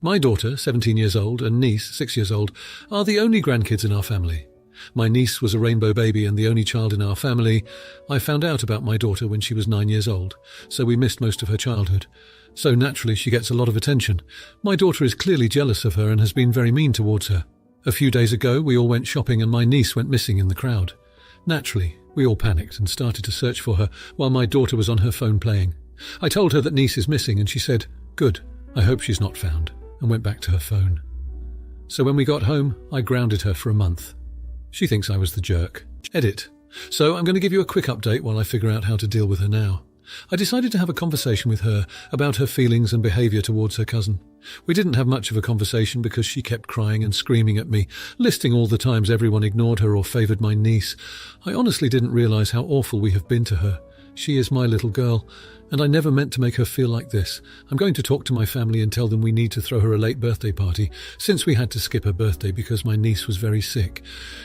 My daughter, 17 years old, and niece, 6 years old, are the only grandkids in our family. My niece was a rainbow baby and the only child in our family. I found out about my daughter when she was 9 years old, so we missed most of her childhood. So naturally she gets a lot of attention. My daughter is clearly jealous of her and has been very mean towards her. A few days ago we all went shopping and my niece went missing in the crowd. Naturally, we all panicked and started to search for her while my daughter was on her phone playing. I told her that niece is missing and she said, "Good, I hope she's not found," and went back to her phone. So when we got home, I grounded her for a month. She thinks I was the jerk. Edit. So I'm going to give you a quick update while I figure out how to deal with her now. I decided to have a conversation with her about her feelings and behaviour towards her cousin. We didn't have much of a conversation because she kept crying and screaming at me, listing all the times everyone ignored her or favoured my niece. I honestly didn't realise how awful we have been to her. She is my little girl, and I never meant to make her feel like this. I'm going to talk to my family and tell them we need to throw her a late birthday party, since we had to skip her birthday because my niece was very sick.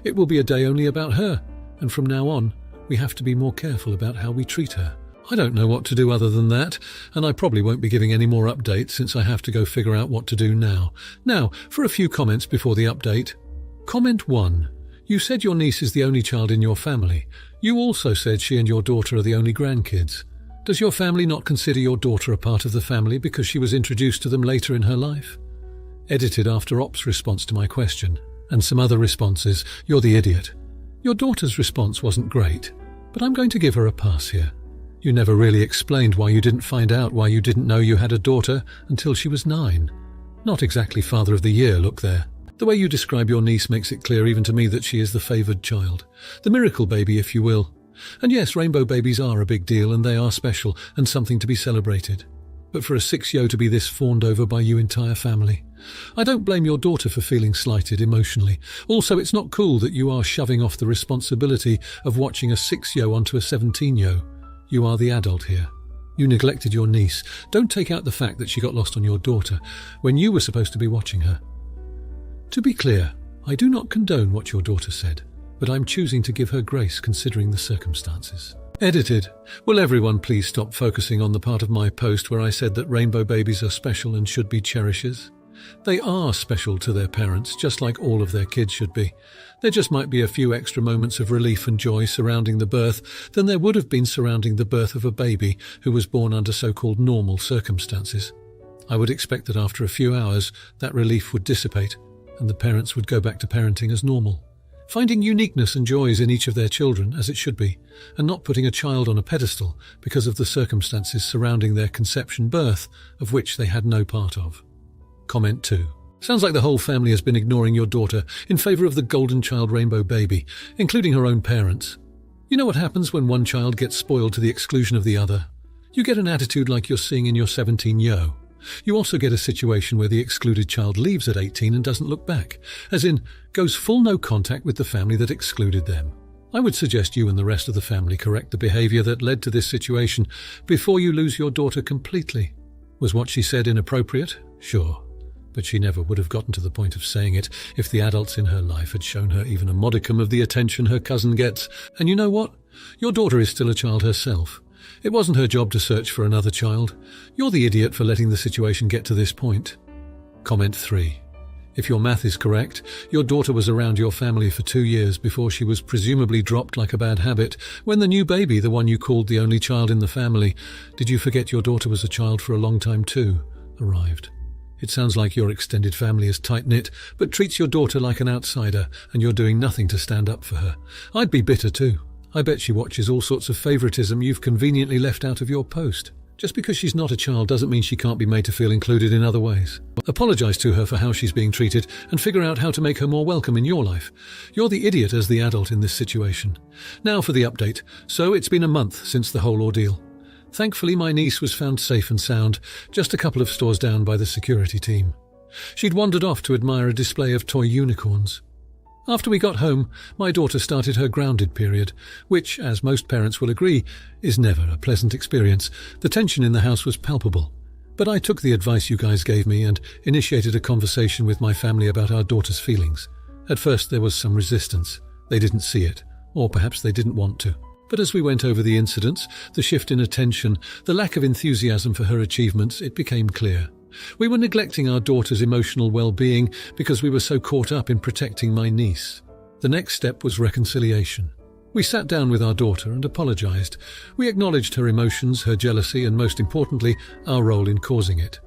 It will be a day only about her, and from now on, we have to be more careful about how we treat her. I don't know what to do other than that, and I probably won't be giving any more updates since I have to go figure out what to do now. Now, for a few comments before the update. Comment 1. You said your niece is the only child in your family. You also said she and your daughter are the only grandkids. Does your family not consider your daughter a part of the family because she was introduced to them later in her life? Edited after Op's response to my question, and some other responses. You're the idiot. Your daughter's response wasn't great, but I'm going to give her a pass here. You never really explained why you didn't find out why you didn't know you had a daughter until she was 9. Not exactly Father of the Year look there. The way you describe your niece makes it clear even to me that she is the favoured child. The miracle baby, if you will. And yes, rainbow babies are a big deal and they are special and something to be celebrated. But for a 6-yo to be this fawned over by you entire family. I don't blame your daughter for feeling slighted emotionally. Also, it's not cool that you are shoving off the responsibility of watching a 6-yo onto a 17-yo. You are the adult here. You neglected your niece. Don't take out the fact that she got lost on your daughter when you were supposed to be watching her. To be clear, I do not condone what your daughter said, but I'm choosing to give her grace considering the circumstances. Edited. Will everyone please stop focusing on the part of my post where I said that rainbow babies are special and should be cherishes? They are special to their parents, just like all of their kids should be. There just might be a few extra moments of relief and joy surrounding the birth than there would have been surrounding the birth of a baby who was born under so-called normal circumstances. I would expect that after a few hours, that relief would dissipate, and the parents would go back to parenting as normal, finding uniqueness and joys in each of their children as it should be, and not putting a child on a pedestal because of the circumstances surrounding their conception birth, of which they had no part of. Comment 2. Sounds like the whole family has been ignoring your daughter in favour of the golden child rainbow baby, including her own parents. You know what happens when one child gets spoiled to the exclusion of the other? You get an attitude like you're seeing in your 17-yo. You also get a situation where the excluded child leaves at 18 and doesn't look back, as in, goes full no contact with the family that excluded them. I would suggest you and the rest of the family correct the behaviour that led to this situation before you lose your daughter completely. Was what she said inappropriate? Sure. But she never would have gotten to the point of saying it if the adults in her life had shown her even a modicum of the attention her cousin gets. And you know what? Your daughter is still a child herself. It wasn't her job to search for another child. You're the idiot for letting the situation get to this point. Comment 3. If your math is correct, your daughter was around your family for 2 years before she was presumably dropped like a bad habit when the new baby, the one you called the only child in the family, did you forget your daughter was a child for a long time too, arrived. It sounds like your extended family is tight-knit, but treats your daughter like an outsider, and you're doing nothing to stand up for her. I'd be bitter too. I bet she watches all sorts of favouritism you've conveniently left out of your post. Just because she's not a child doesn't mean she can't be made to feel included in other ways. Apologise to her for how she's being treated and figure out how to make her more welcome in your life. You're the idiot as the adult in this situation. Now for the update. So it's been a month since the whole ordeal. Thankfully, my niece was found safe and sound, just a couple of stores down by the security team. She'd wandered off to admire a display of toy unicorns. After we got home, my daughter started her grounded period, which, as most parents will agree, is never a pleasant experience. The tension in the house was palpable. But I took the advice you guys gave me and initiated a conversation with my family about our daughter's feelings. At first there was some resistance. They didn't see it, or perhaps they didn't want to. But as we went over the incidents, the shift in attention, the lack of enthusiasm for her achievements, it became clear. We were neglecting our daughter's emotional well-being because we were so caught up in protecting my niece. The next step was reconciliation. We sat down with our daughter and apologized. We acknowledged her emotions, her jealousy, and most importantly, our role in causing it.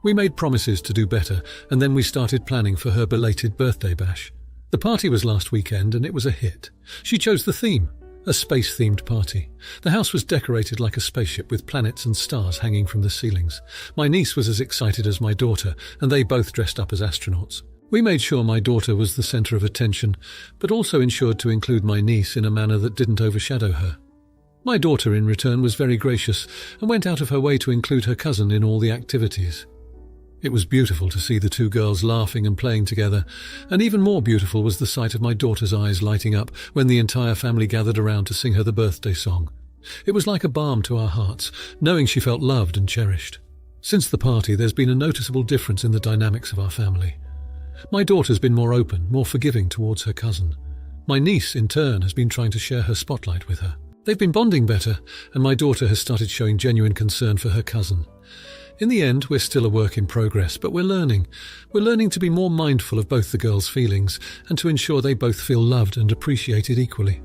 We made promises to do better, and then we started planning for her belated birthday bash. The party was last weekend, and it was a hit. She chose the theme, a space-themed party. The house was decorated like a spaceship with planets and stars hanging from the ceilings. My niece was as excited as my daughter, and they both dressed up as astronauts. We made sure my daughter was the center of attention, but also ensured to include my niece in a manner that didn't overshadow her. My daughter, in return, was very gracious and went out of her way to include her cousin in all the activities. It was beautiful to see the two girls laughing and playing together, and even more beautiful was the sight of my daughter's eyes lighting up when the entire family gathered around to sing her the birthday song. It was like a balm to our hearts, knowing she felt loved and cherished. Since the party, there's been a noticeable difference in the dynamics of our family. My daughter's been more open, more forgiving towards her cousin. My niece, in turn, has been trying to share her spotlight with her. They've been bonding better, and my daughter has started showing genuine concern for her cousin. In the end, we're still a work in progress, but we're learning. We're learning to be more mindful of both the girls' feelings and to ensure they both feel loved and appreciated equally.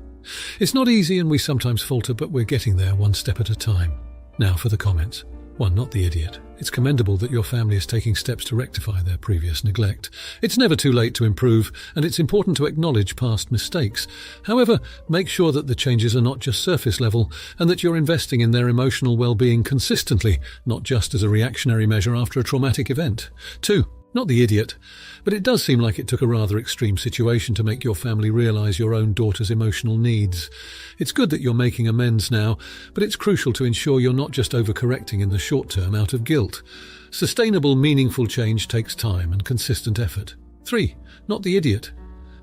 It's not easy and we sometimes falter, but we're getting there one step at a time. Now for the comments. 1. Not the idiot. It's commendable that your family is taking steps to rectify their previous neglect. It's never too late to improve, and it's important to acknowledge past mistakes. However, make sure that the changes are not just surface level, and that you're investing in their emotional well-being consistently, not just as a reactionary measure after a traumatic event. 2. Not the idiot. But it does seem like it took a rather extreme situation to make your family realize your own daughter's emotional needs. It's good that you're making amends now, but it's crucial to ensure you're not just overcorrecting in the short term out of guilt. Sustainable, meaningful change takes time and consistent effort. 3. Not the idiot.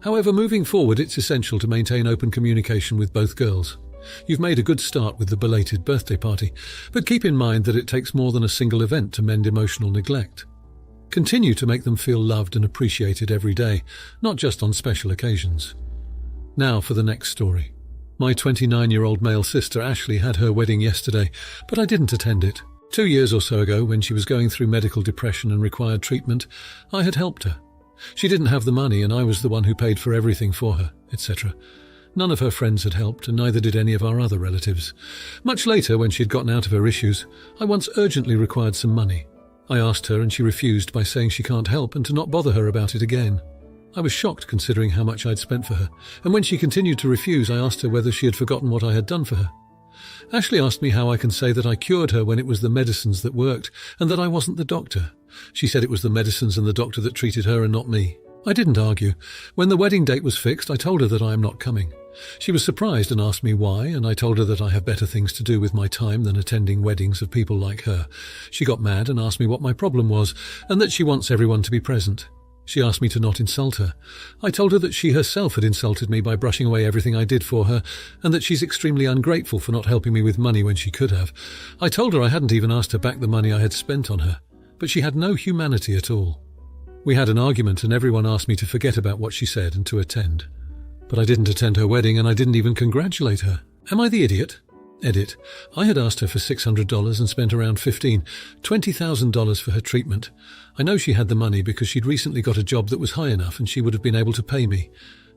However, moving forward, it's essential to maintain open communication with both girls. You've made a good start with the belated birthday party, but keep in mind that it takes more than a single event to mend emotional neglect. Continue to make them feel loved and appreciated every day, not just on special occasions. Now for the next story. My 29-year-old male sister Ashley had her wedding yesterday, but I didn't attend it. 2 years or so ago, when she was going through medical depression and required treatment, I had helped her. She didn't have the money and I was the one who paid for everything for her, etc. None of her friends had helped, and neither did any of our other relatives. Much later, when she'd gotten out of her issues, I once urgently required some money. I asked her and she refused by saying she can't help and to not bother her about it again. I was shocked considering how much I'd spent for her, and when she continued to refuse, I asked her whether she had forgotten what I had done for her. Ashley asked me how I can say that I cured her when it was the medicines that worked and that I wasn't the doctor. She said it was the medicines and the doctor that treated her and not me. I didn't argue. When the wedding date was fixed, I told her that I am not coming. She was surprised and asked me why, and I told her that I have better things to do with my time than attending weddings of people like her. She got mad and asked me what my problem was, and that she wants everyone to be present. She asked me to not insult her. I told her that she herself had insulted me by brushing away everything I did for her, and that she's extremely ungrateful for not helping me with money when she could have. I told her I hadn't even asked her back the money I had spent on her, but she had no humanity at all. We had an argument and everyone asked me to forget about what she said and to attend. But I didn't attend her wedding and I didn't even congratulate her. Am I the idiot? Edit. I had asked her for $600 and spent around $20,000 for her treatment. I know she had the money because she'd recently got a job that was high enough and she would have been able to pay me.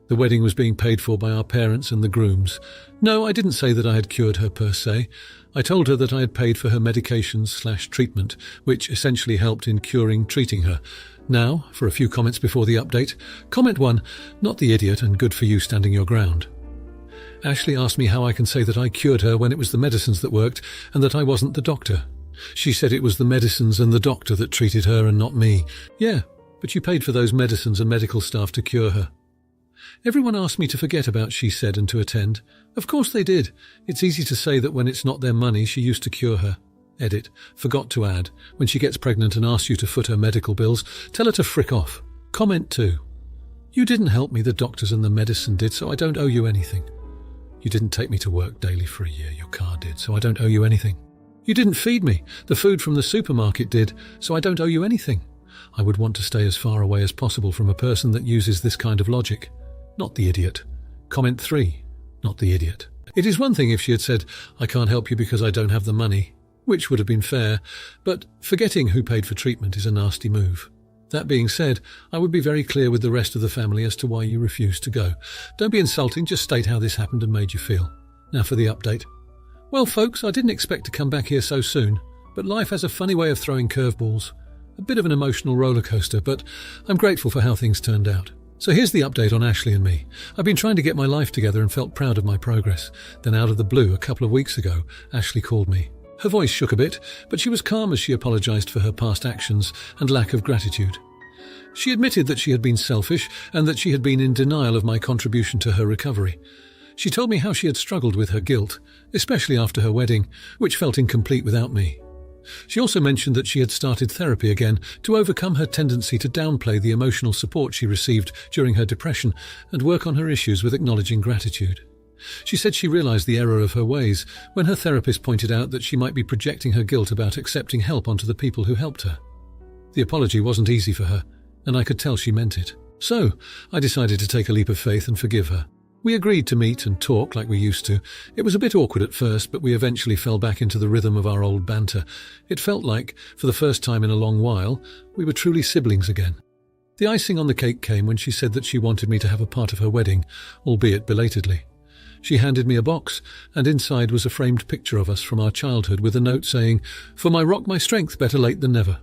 The wedding was being paid for by our parents and the grooms. No, I didn't say that I had cured her per se. I told her that I had paid for her medications/treatment, which essentially helped in treating her. Now, for a few comments before the update. Comment 1, not the idiot and good for you standing your ground. Ashley asked me how I can say that I cured her when it was the medicines that worked and that I wasn't the doctor. She said it was the medicines and the doctor that treated her and not me. Yeah, but you paid for those medicines and medical staff to cure her. Everyone asked me to forget about she said and to attend. Of course they did. It's easy to say that when it's not their money she used to cure her. Edit. Forgot to add. When she gets pregnant and asks you to foot her medical bills, tell her to frick off. Comment 2. You didn't help me, the doctors and the medicine did, so I don't owe you anything. You didn't take me to work daily for a year, your car did, so I don't owe you anything. You didn't feed me, the food from the supermarket did, so I don't owe you anything. I would want to stay as far away as possible from a person that uses this kind of logic. Not the idiot. Comment 3. Not the idiot. It is one thing if she had said, I can't help you because I don't have the money. which would have been fair, but forgetting who paid for treatment is a nasty move. That being said, I would be very clear with the rest of the family as to why you refused to go. Don't be insulting, just state how this happened and made you feel. Now for the update. Well, folks, I didn't expect to come back here so soon, but life has a funny way of throwing curveballs. A bit of an emotional roller coaster, but I'm grateful for how things turned out. So here's the update on Ashley and me. I've been trying to get my life together and felt proud of my progress. Then out of the blue, a couple of weeks ago, Ashley called me. Her voice shook a bit, but she was calm as she apologised for her past actions and lack of gratitude. She admitted that she had been selfish and that she had been in denial of my contribution to her recovery. She told me how she had struggled with her guilt, especially after her wedding, which felt incomplete without me. She also mentioned that she had started therapy again to overcome her tendency to downplay the emotional support she received during her depression and work on her issues with acknowledging gratitude. She said she realised the error of her ways when her therapist pointed out that she might be projecting her guilt about accepting help onto the people who helped her. The apology wasn't easy for her, and I could tell she meant it. So, I decided to take a leap of faith and forgive her. We agreed to meet and talk like we used to. It was a bit awkward at first, but we eventually fell back into the rhythm of our old banter. It felt like, for the first time in a long while, we were truly siblings again. The icing on the cake came when she said that she wanted me to have a part of her wedding, albeit belatedly. She handed me a box, and inside was a framed picture of us from our childhood with a note saying, "For my rock, my strength, better late than never."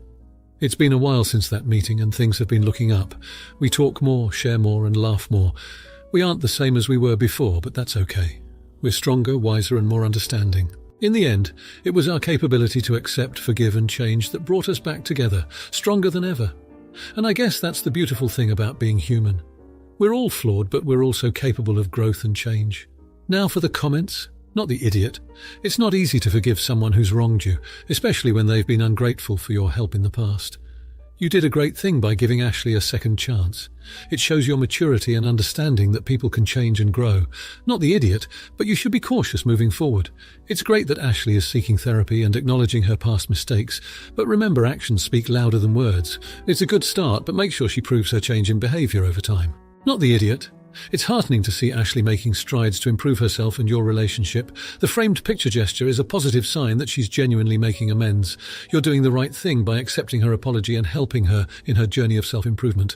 It's been a while since that meeting, and things have been looking up. We talk more, share more, and laugh more. We aren't the same as we were before, but that's okay. We're stronger, wiser, and more understanding. In the end, it was our capability to accept, forgive, and change that brought us back together, stronger than ever. And I guess that's the beautiful thing about being human. We're all flawed, but we're also capable of growth and change. Now for the comments. Not the idiot. It's not easy to forgive someone who's wronged you, especially when they've been ungrateful for your help in the past. You did a great thing by giving Ashley a second chance. It shows your maturity and understanding that people can change and grow. Not the idiot, but you should be cautious moving forward. It's great that Ashley is seeking therapy and acknowledging her past mistakes, but remember, actions speak louder than words. It's a good start, but make sure she proves her change in behaviour over time. Not the idiot. It's heartening to see Ashley making strides to improve herself and your relationship. The framed picture gesture is a positive sign that she's genuinely making amends. You're doing the right thing by accepting her apology and helping her in her journey of self-improvement.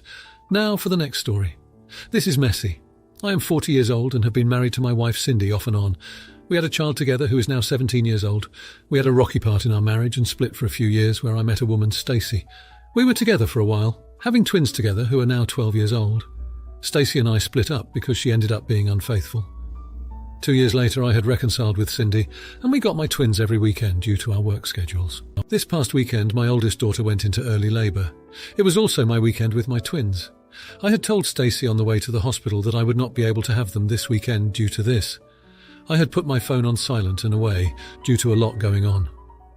Now for the next story. This is messy. I am 40 years old and have been married to my wife Cindy off and on. We had a child together who is now 17 years old. We had a rocky part in our marriage and split for a few years where I met a woman, Stacey. We were together for a while, having twins together who are now 12 years old. Stacey and I split up because she ended up being unfaithful. 2 years later, I had reconciled with Cindy, and we got my twins every weekend due to our work schedules. This past weekend, my oldest daughter went into early labour. It was also my weekend with my twins. I had told Stacey on the way to the hospital that I would not be able to have them this weekend due to this. I had put my phone on silent and away due to a lot going on.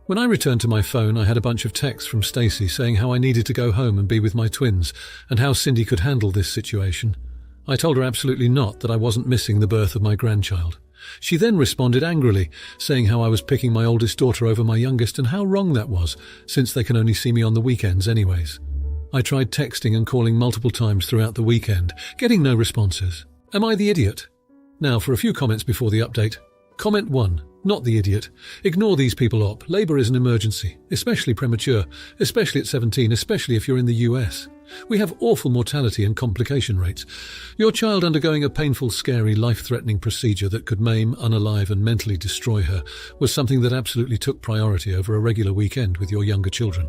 When I returned to my phone, I had a bunch of texts from Stacey saying how I needed to go home and be with my twins, and how Cindy could handle this situation. I told her absolutely not, that I wasn't missing the birth of my grandchild. She then responded angrily, saying how I was picking my oldest daughter over my youngest and how wrong that was, since they can only see me on the weekends anyways. I tried texting and calling multiple times throughout the weekend, getting no responses. Am I the idiot? Now for a few comments before the update. Comment 1. Not the idiot. Ignore these people up. Labour is an emergency, especially premature, especially at 17, especially if you're in the US. We have awful mortality and complication rates. Your child undergoing a painful, scary, life-threatening procedure that could maim, unalive and mentally destroy her was something that absolutely took priority over a regular weekend with your younger children.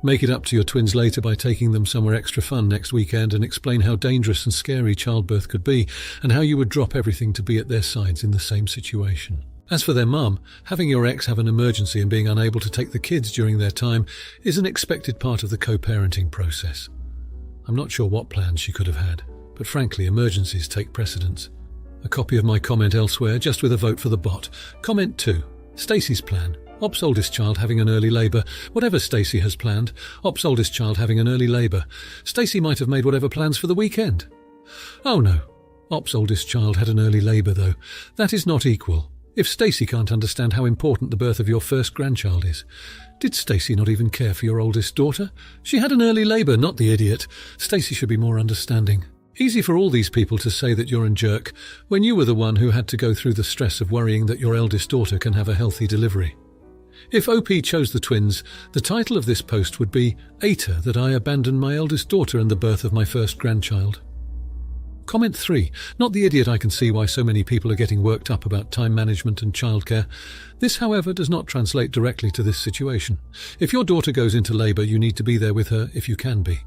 Make it up to your twins later by taking them somewhere extra fun next weekend and explain how dangerous and scary childbirth could be and how you would drop everything to be at their sides in the same situation. As for their mum, having your ex have an emergency and being unable to take the kids during their time is an expected part of the co-parenting process. I'm not sure what plans she could have had, but frankly, emergencies take precedence. A copy of my comment elsewhere, just with a vote for the bot. Comment 2. Stacey's plan. Op's oldest child having an early labour. Whatever Stacey has planned, Op's oldest child having an early labour. Stacey might have made whatever plans for the weekend. Oh no. Op's oldest child had an early labour though. That is not equal. If Stacey can't understand how important the birth of your first grandchild is. Did Stacey not even care for your oldest daughter? She had an early labour, not the idiot. Stacey should be more understanding. Easy for all these people to say that you're a jerk when you were the one who had to go through the stress of worrying that your eldest daughter can have a healthy delivery. If OP chose the twins, the title of this post would be "Ater that I abandoned my eldest daughter and the birth of my first grandchild." Comment 3. Not the idiot. I can see why so many people are getting worked up about time management and childcare. This, however, does not translate directly to this situation. If your daughter goes into labour, you need to be there with her if you can be.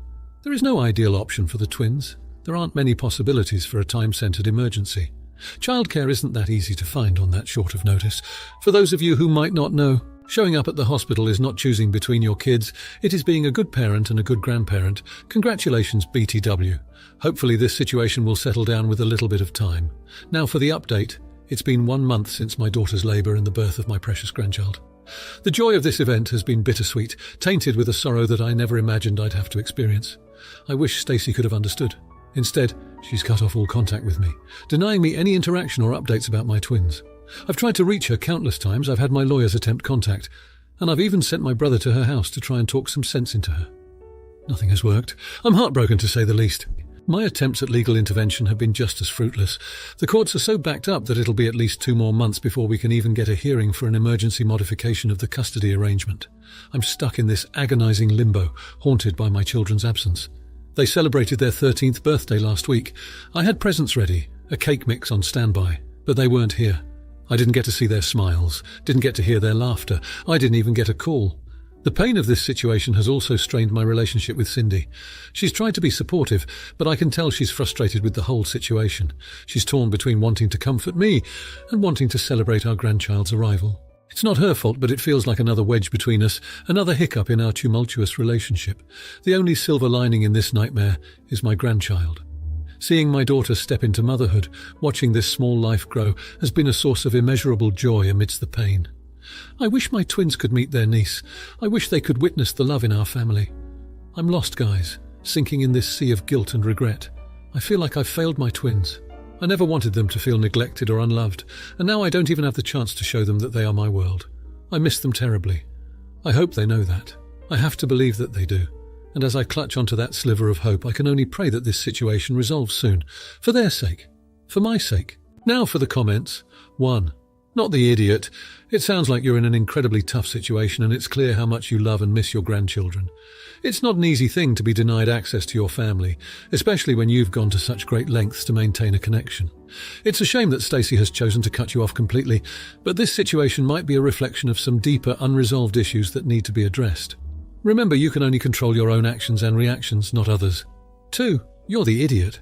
There is no ideal option for the twins. There aren't many possibilities for a time-centred emergency. Childcare isn't that easy to find on that short of notice. For those of you who might not know, showing up at the hospital is not choosing between your kids, it is being a good parent and a good grandparent. Congratulations, BTW. Hopefully this situation will settle down with a little bit of time. Now for the update. It's been 1 month since my daughter's labour and the birth of my precious grandchild. The joy of this event has been bittersweet, tainted with a sorrow that I never imagined I'd have to experience. I wish Stacey could have understood. Instead, she's cut off all contact with me, denying me any interaction or updates about my twins. I've tried to reach her countless times. I've had my lawyers attempt contact, and I've even sent my brother to her house to try and talk some sense into her. Nothing has worked. I'm heartbroken, to say the least. My attempts at legal intervention have been just as fruitless. The courts are so backed up that it'll be at least 2 more months before we can even get a hearing for an emergency modification of the custody arrangement. I'm stuck in this agonising limbo, haunted by my children's absence. They celebrated their 13th birthday last week. I had presents ready, a cake mix on standby, but they weren't here. I didn't get to see their smiles, didn't get to hear their laughter. I didn't even get a call. The pain of this situation has also strained my relationship with Cindy. She's tried to be supportive, but I can tell she's frustrated with the whole situation. She's torn between wanting to comfort me and wanting to celebrate our grandchild's arrival. It's not her fault, but it feels like another wedge between us, another hiccup in our tumultuous relationship. The only silver lining in this nightmare is my grandchild. Seeing my daughter step into motherhood, watching this small life grow, has been a source of immeasurable joy amidst the pain. I wish my twins could meet their niece. I wish they could witness the love in our family. I'm lost, guys, sinking in this sea of guilt and regret. I feel like I've failed my twins. I never wanted them to feel neglected or unloved, and now I don't even have the chance to show them that they are my world. I miss them terribly. I hope they know that. I have to believe that they do. And as I clutch onto that sliver of hope, I can only pray that this situation resolves soon. For their sake. For my sake. Now for the comments. 1. Not the idiot. It sounds like you're in an incredibly tough situation, and it's clear how much you love and miss your grandchildren. It's not an easy thing to be denied access to your family, especially when you've gone to such great lengths to maintain a connection. It's a shame that Stacey has chosen to cut you off completely, but this situation might be a reflection of some deeper, unresolved issues that need to be addressed. Remember, you can only control your own actions and reactions, not others. 2. You're the idiot.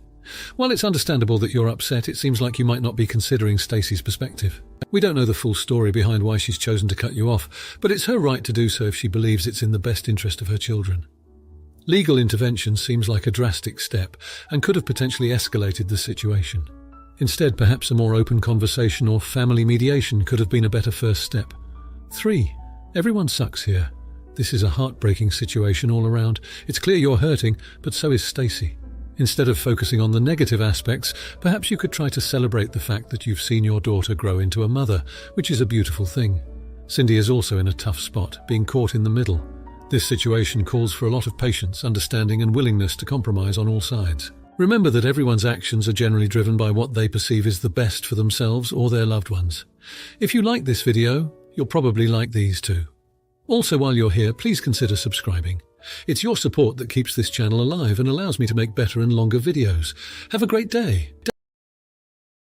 While it's understandable that you're upset, it seems like you might not be considering Stacey's perspective. We don't know the full story behind why she's chosen to cut you off, but it's her right to do so if she believes it's in the best interest of her children. Legal intervention seems like a drastic step and could have potentially escalated the situation. Instead, perhaps a more open conversation or family mediation could have been a better first step. 3. Everyone sucks here. This is a heartbreaking situation all around. It's clear you're hurting, but so is Stacey. Instead of focusing on the negative aspects, perhaps you could try to celebrate the fact that you've seen your daughter grow into a mother, which is a beautiful thing. Cindy is also in a tough spot, being caught in the middle. This situation calls for a lot of patience, understanding, and willingness to compromise on all sides. Remember that everyone's actions are generally driven by what they perceive is the best for themselves or their loved ones. If you like this video, you'll probably like these too. Also, while you're here, please consider subscribing. It's your support that keeps this channel alive and allows me to make better and longer videos. Have a great day.